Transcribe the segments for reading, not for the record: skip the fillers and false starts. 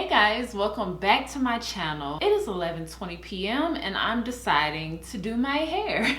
Hey guys, welcome back to my channel. It is 11:20 p.m. and I'm deciding to do my hair.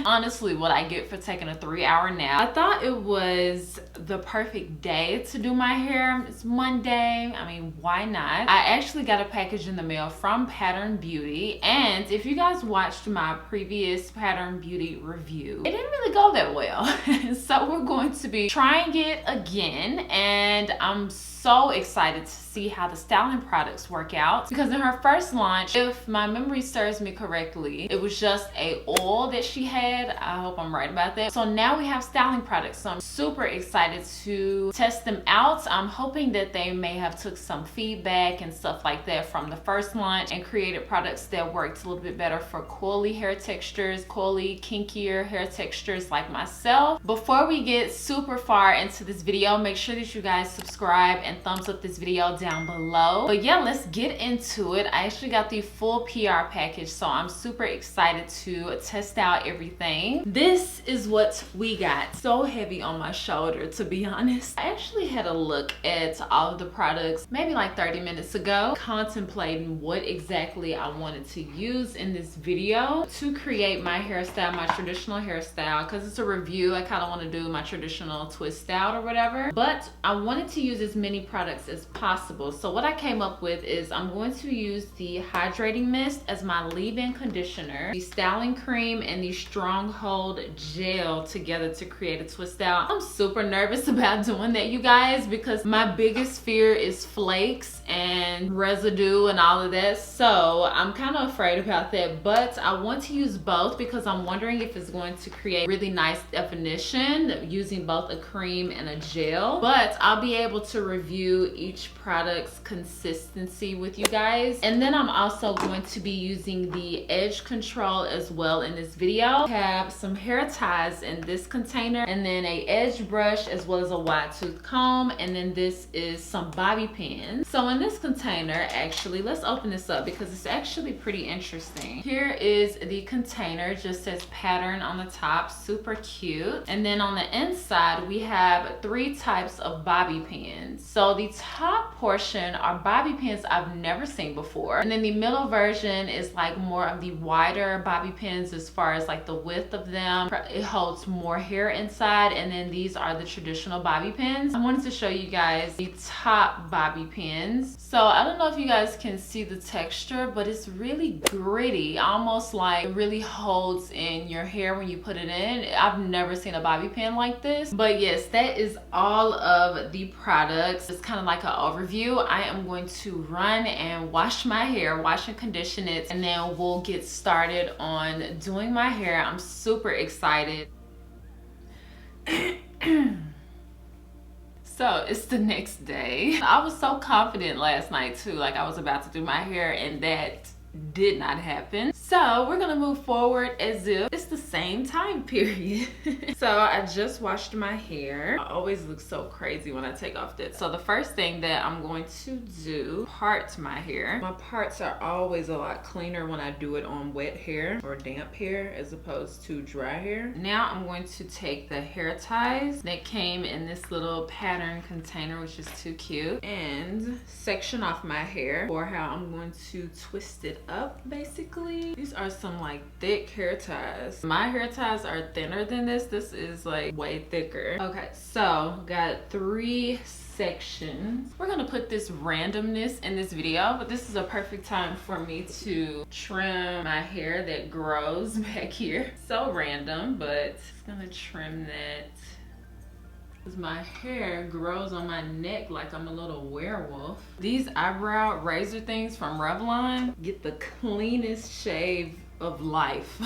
Honestly, what I get for taking a 3-hour nap. I thought it was the perfect day to do my hair. It's Monday. I mean, why not? I actually got a package in the mail from Pattern Beauty, and if you guys watched my previous Pattern Beauty review, it didn't really go that well. So we're going to be trying it again, and I'm so excited to see how the styling products work out, because in her first launch, if my memory serves me correctly, it was just a oil that she had. I hope I'm right about that. So now we have styling products, so I'm super excited to test them out. I'm hoping that they may have took some feedback and stuff like that from the first launch and created products that worked a little bit better for coily hair textures, coily, kinkier hair textures like myself. Before we get super far into this video, make sure that you guys subscribe and thumbs up this video down below. But yeah, let's get into it. I actually got the full PR package, so I'm super excited to test out everything. This is what we got. So heavy on my shoulder, to be honest. I actually had a look at all of the products maybe like 30 minutes ago, contemplating what exactly I wanted to use in this video to create my hairstyle, my traditional hairstyle, because it's a review. I kind of want to do my traditional twist out or whatever, but I wanted to use as many products as possible. So what I came up with is I'm going to use the Hydrating Mist as my leave-in conditioner, the styling cream, and the Stronghold Jail together to create a twist out. I'm super nervous about doing that, you guys, because my biggest fear is flakes and residue and all of that. So I'm kind of afraid about that, but I want to use both because I'm wondering if it's going to create really nice definition using both a cream and a gel. But I'll be able to review each product's consistency with you guys. And then I'm also going to be using the edge control as well in this video. I have some hair ties in this container, and then a edge brush as well as a wide tooth comb, and then this is some bobby pins. So in this container, actually, let's open this up because it's actually pretty interesting. Here is the container, just says Pattern on the top, super cute. And then on the inside, we have 3 types of bobby pins. So the top portion are bobby pins I've never seen before, and then the middle version is like more of the wider bobby pins as far as like the width of them. It holds more hair inside, and then these are the traditional bobby pins. I wanted to show you guys the top bobby pins. So I don't know if you guys can see the texture, but it's really gritty, almost like it really holds in your hair when you put it in. I've never seen a bobby pin like this. But yes, that is all of the products. It's kind of like an overview. I am going to run and wash my hair, wash and condition it, and then we'll get started on doing my hair. I'm super excited. So it's the next day. I was so confident last night too, like I was about to do my hair, and that did not happen. So we're gonna move forward as if it's the same time period. So I just washed my hair. I always look so crazy when I take off that. So the first thing that I'm going to do, part my hair. My parts are always a lot cleaner when I do it on wet hair or damp hair as opposed to dry hair. Now I'm going to take the hair ties that came in this little pattern container, which is too cute, and section off my hair for how I'm going to twist it up basically. These are some like thick hair ties. My hair ties are thinner than this. This is like way thicker. Okay, so got 3 sections. We're gonna put this randomness in this video, but this is a perfect time for me to trim my hair that grows back here. So random, but just gonna trim that. My hair grows on my neck like I'm a little werewolf. These eyebrow razor things from Revlon get the cleanest shave of life.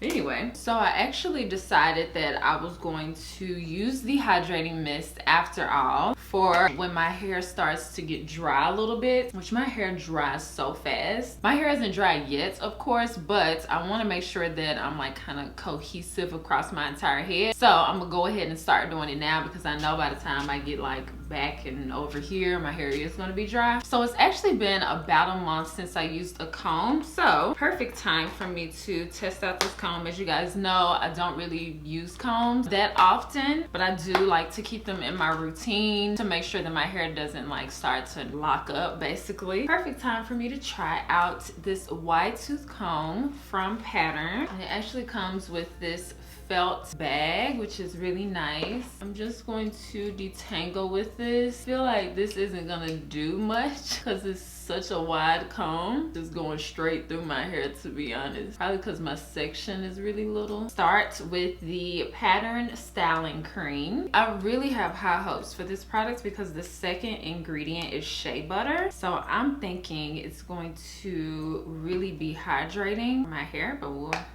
Anyway, so I actually decided that I was going to use the hydrating mist after all for when my hair starts to get dry a little bit, which my hair dries so fast. My hair isn't dry yet, of course, but I want to make sure that I'm like kind of cohesive across my entire head. So I'm gonna go ahead and start doing it now, because I know by the time I get like back and over here, my hair is gonna be dry. So it's actually been about a month since I used a comb. So perfect time for me to test out this comb. As you guys know, I don't really use combs that often, but I do like to keep them in my routine to make sure that my hair doesn't like start to lock up, basically. Perfect time for me to try out this wide tooth comb from Pattern. And it actually comes with this felt bag, which is really nice. I'm just going to detangle with this. I feel like this isn't gonna do much because it's such a wide comb. Just going straight through my hair, to be honest. Probably because my section is really little. Start with the Pattern Styling Cream. I really have high hopes for this product because the second ingredient is shea butter. So I'm thinking it's going to really be hydrating my hair, but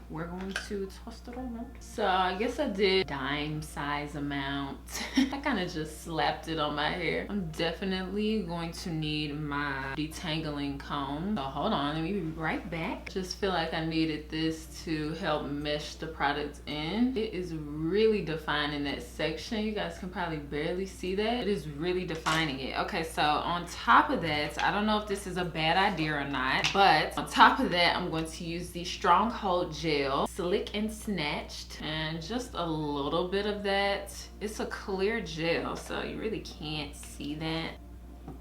we're going to toast it over. So I guess I did dime size amount. I kind of just slapped it on my hair. I'm definitely going to need my detangling comb. So hold on, let me be right back. Just feel like I needed this to help mesh the product in. It is really defining that section. You guys can probably barely see that. It is really defining it. Okay, so on top of that, I don't know if this is a bad idea or not, but on top of that, I'm going to use the Stronghold Jail, Slick and Snatched, and just a little bit of that. It's a clear gel, so you really can't see that.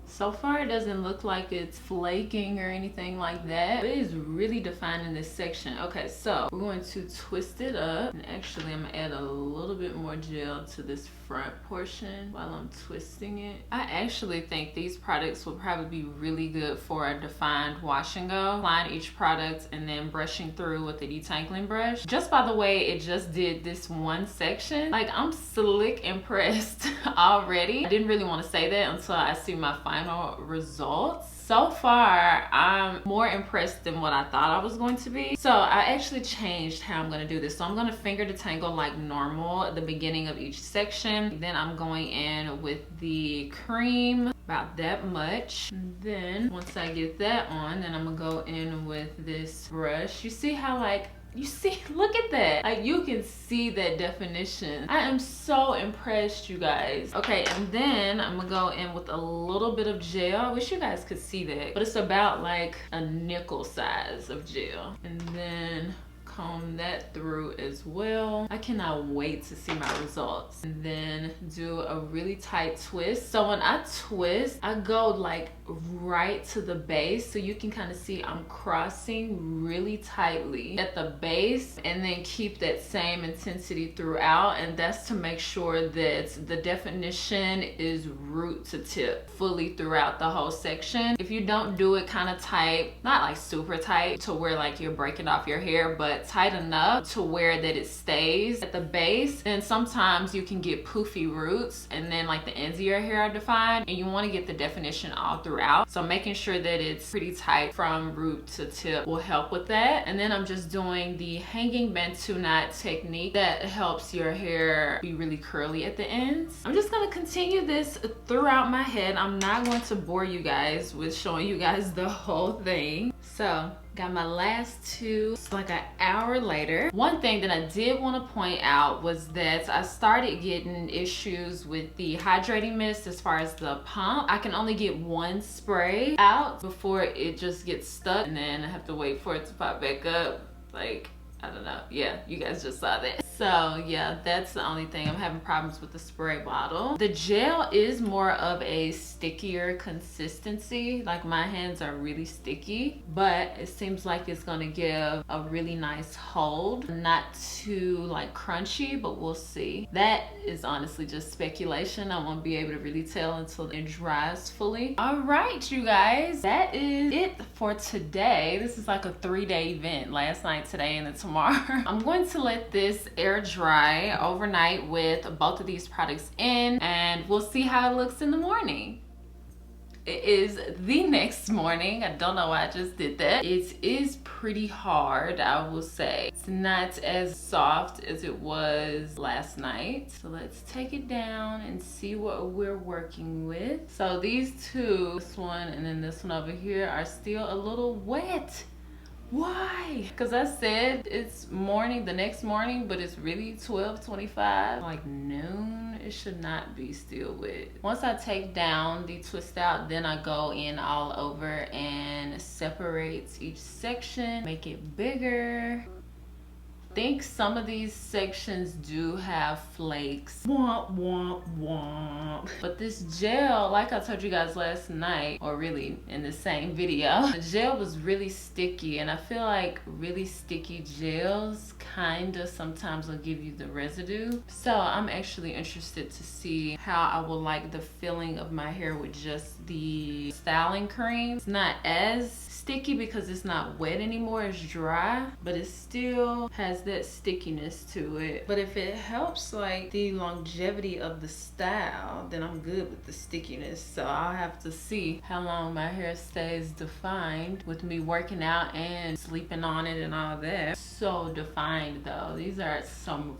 So far, it doesn't look like it's flaking or anything like that. It is really defining this section. Okay, so we're going to twist it up. And actually, I'm gonna add a little bit more gel to this front portion while I'm twisting it. I actually think these products will probably be really good for a defined wash and go. Applying each product and then brushing through with a detangling brush. Just by the way, it just did this one section. Like, I'm slick impressed already. I didn't really want to say that until I see my final results. So far, I'm more impressed than what I thought I was going to be. So I actually changed how I'm going to do this. So I'm going to finger detangle like normal at the beginning of each section. Then I'm going in with the cream, about that much. And then once I get that on, then I'm going to go in with this brush. You see how like, you see, look at that. Like, you can see that definition. I am so impressed, you guys. Okay, and then I'm gonna go in with a little bit of gel. I wish you guys could see that, but it's about like a nickel size of gel. And then comb that through as well. I cannot wait to see my results. And then do a really tight twist. So when I twist, I go like right to the base, so you can kind of see I'm crossing really tightly at the base, and then keep that same intensity throughout. And that's to make sure that the definition is root to tip fully throughout the whole section. If you don't do it kind of tight, not like super tight to where like you're breaking off your hair, but tight enough to where that it stays at the base, then sometimes you can get poofy roots and then like the ends of your hair are defined, and you want to get the definition all throughout. So making sure that it's pretty tight from root to tip will help with that. And then I'm just doing the hanging bantu knot technique that helps your hair be really curly at the ends. I'm just going to continue this throughout my head. I'm not going to bore you guys with showing you guys the whole thing. So got my last two. It's like an hour later. One thing that I did want to point out was that I started getting issues with the hydrating mist as far as the pump. I can only get one spray out before it just gets stuck, and then I have to wait for it to pop back up. Like, I don't know. Yeah, you guys just saw that. So yeah, that's the only thing. I'm having problems with the spray bottle. The gel is more of a stickier consistency. Like, my hands are really sticky, but it seems like it's gonna give a really nice hold. Not too like crunchy, but we'll see. That is honestly just speculation. I won't be able to really tell until it dries fully. All right, you guys, that is it for today. This is like a 3-day event. Last night, today, and then tomorrow. I'm going to let this air dry overnight with both of these products in, and we'll see how it looks in the morning. It is the next morning. I don't know why I just did that. It is pretty hard, I will say. It's not as soft as it was last night. So let's take it down and see what we're working with. So these two, this one and then this one over here, are still a little wet. Why? Because I said it's morning, the next morning, but it's really 12:25, like noon. It should not be still wet. Once I take down the twist out, then I go in all over and separate each section, make it bigger. I think some of these sections do have flakes. Womp, womp, womp. But this gel, like I told you guys last night, or really in the same video, the gel was really sticky, and I feel like really sticky gels kinda sometimes will give you the residue. So I'm actually interested to see how I will like the feeling of my hair with just the styling cream. It's not as sticky because it's not wet anymore, it's dry, but it still has that stickiness to it. But if it helps like the longevity of the style, then I'm good with the stickiness. So I'll have to see how long my hair stays defined with me working out and sleeping on it and all that. So defined though. These are some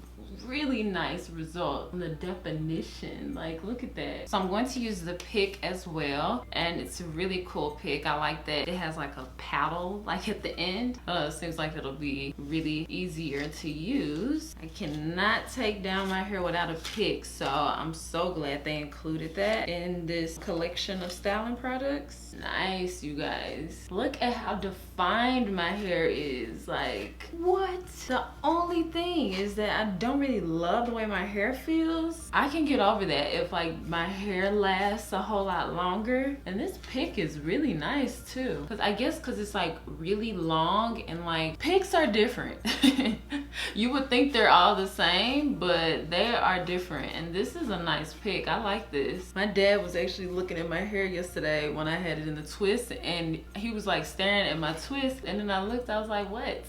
really nice result. The definition, like look at that. So I'm going to use the pick as well, and it's a really cool pick. I like that it has like a paddle like at the end. It seems like it'll be really easier to use. I cannot take down my hair without a pick, so I'm so glad they included that in this collection of styling products. Nice, you guys. Look at how defined my hair is. Like what? The only thing is that I don't really love the way my hair feels. I can get over that if like my hair lasts a whole lot longer. And this pick is really nice too, because I guess because it's like really long, and like picks are different. You would think they're all the same, but they are different, and this is a nice pick. I like this. My dad was actually looking at my hair yesterday when I had it in the twist, and he was like staring at my twist, and then I looked, I was like, what?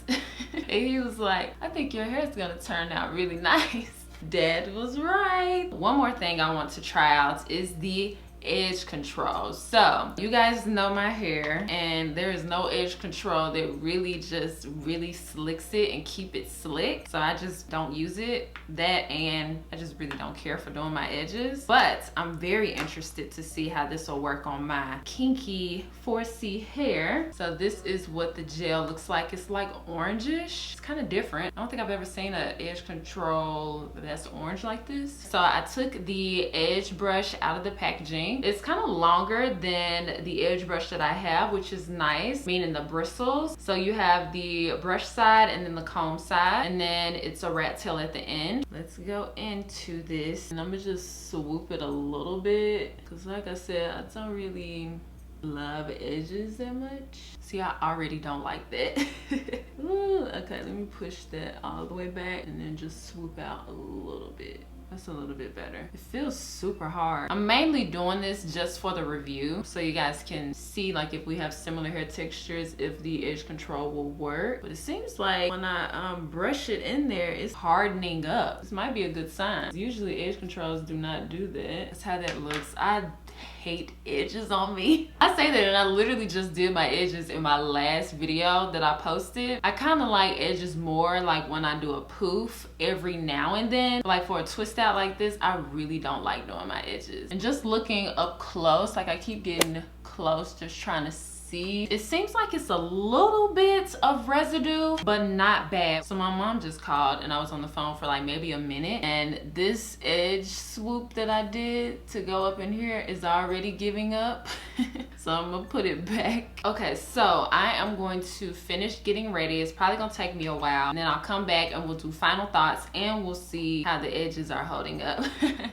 And he was like, I think your hair is gonna turn out really nice. Dad was right. One more thing I want to try out is the edge control. So you guys know my hair, and there is no edge control that really just really slicks it and keep it slick, so I just don't use it. That, and I just really don't care for doing my edges. But I'm very interested to see how this will work on my kinky 4C hair. So this is what the gel looks like. It's like orangish. It's kind of different. I don't think I've ever seen an edge control that's orange like this. So I took the edge brush out of the packaging. It's kind of longer than the edge brush that I have, which is nice, meaning the bristles. So you have the brush side and then the comb side, and then it's a rat tail at the end. Let's go into this, and I'm gonna just swoop it a little bit, because like I said, I don't really love edges that much. See, I already don't like that. Ooh, okay, let me push that all the way back and then just swoop out a little bit. That's a little bit better. It feels super hard. I'm mainly doing this just for the review, so you guys can see like if we have similar hair textures, if the edge control will work. But it seems like when I brush it in there, it's hardening up. This might be a good sign. Usually edge controls do not do that. That's how that looks. I hate edges on me. I say that, and I literally just did my edges in my last video that I posted. I kind of like edges more like when I do a poof every now and then. Like for a twist out like this, I really don't like doing my edges. And just looking up close, like I keep getting close just trying to see, it seems like it's a little bit of residue, but not bad. So my mom just called, and I was on the phone for like maybe a minute, and this edge swoop that I did to go up in here is already giving up. So I'm gonna put it back. Okay, so I am going to finish getting ready. It's probably gonna take me a while, and then I'll come back and we'll do final thoughts, and we'll see how the edges are holding up.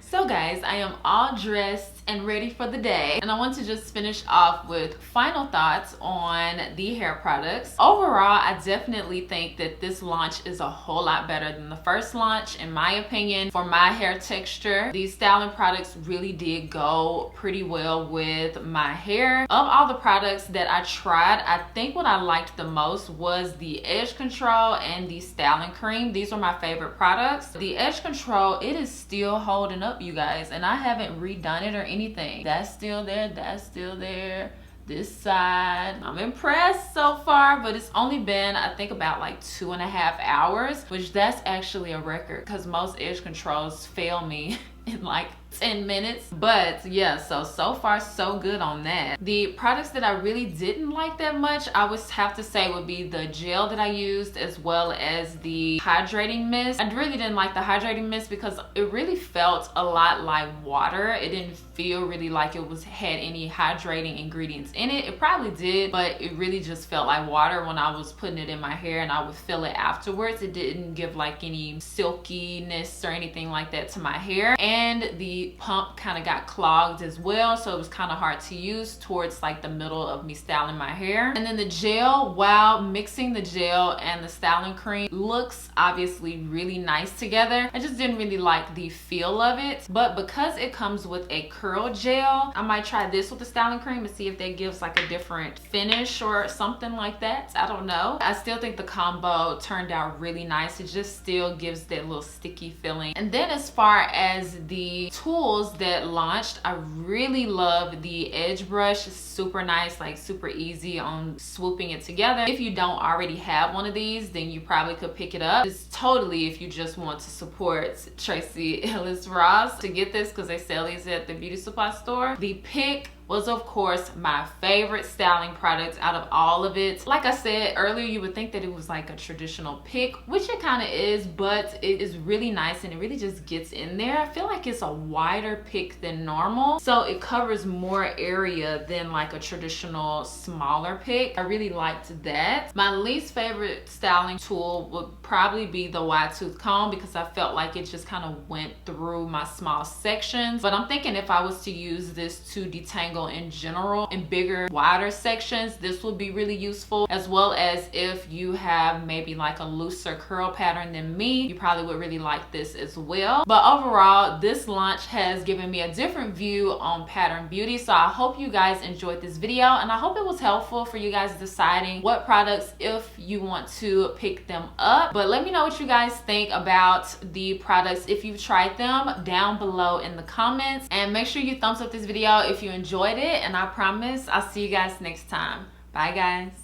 So guys, I am all dressed and ready for the day, and I want to just finish off with final thoughts on the hair products. Overall, I definitely think that this launch is a whole lot better than the first launch, in my opinion. For my hair texture, these styling products really did go pretty well with my hair. Of all the products that I tried, I think what I liked the most was the edge control and the styling cream. These are my favorite products. The edge control, it is still holding up, you guys, and I haven't redone it or anything. That's still there, that's still there. This side, I'm impressed so far, but it's only been, I think, about like 2.5 hours, which that's actually a record, because most edge controls fail me in like 10 minutes. But yeah, so far so good on that. The products that I really didn't like that much, I would have to say would be the gel that I used, as well as the hydrating mist. I really didn't like the hydrating mist because it really felt a lot like water. It didn't feel really like it had any hydrating ingredients in it. It probably did, but it really just felt like water when I was putting it in my hair, and I would feel it afterwards. It didn't give like any silkiness or anything like that to my hair, and the pump kind of got clogged as well, so it was kind of hard to use towards like the middle of me styling my hair. And then the gel, while mixing the gel and the styling cream looks obviously really nice together, I just didn't really like the feel of it. But because it comes with a curl gel, I might try this with the styling cream and see if that gives like a different finish or something like that. I don't know. I still think the combo turned out really nice. It just still gives that little sticky feeling. And then as far as the tools that launched, I really love the edge brush. It's super nice, like super easy on swooping it together. If you don't already have one of these, then you probably could pick it up. It's totally if you just want to support Tracy Ellis Ross to get this, because they sell these at the beauty supply store. The pick was of course my favorite styling product out of all of it. Like I said earlier, you would think that it was like a traditional pick, which it kind of is, but it is really nice and it really just gets in there. I feel like it's a wider pick than normal, so it covers more area than like a traditional smaller pick. I really liked that. My least favorite styling tool would probably be the wide tooth comb, because I felt like it just kind of went through my small sections. But I'm thinking if I was to use this to detangle in general in bigger, wider sections, this would be really useful, as well as if you have maybe like a looser curl pattern than me, you probably would really like this as well. But overall, this launch has given me a different view on pattern beauty, so I hope you guys enjoyed this video, and I hope it was helpful for you guys deciding what products, if you want to pick them up. But let me know what you guys think about the products if you've tried them down below in the comments, and make sure you thumbs up this video if you enjoyed it, and I promise I'll see you guys next time. Bye guys.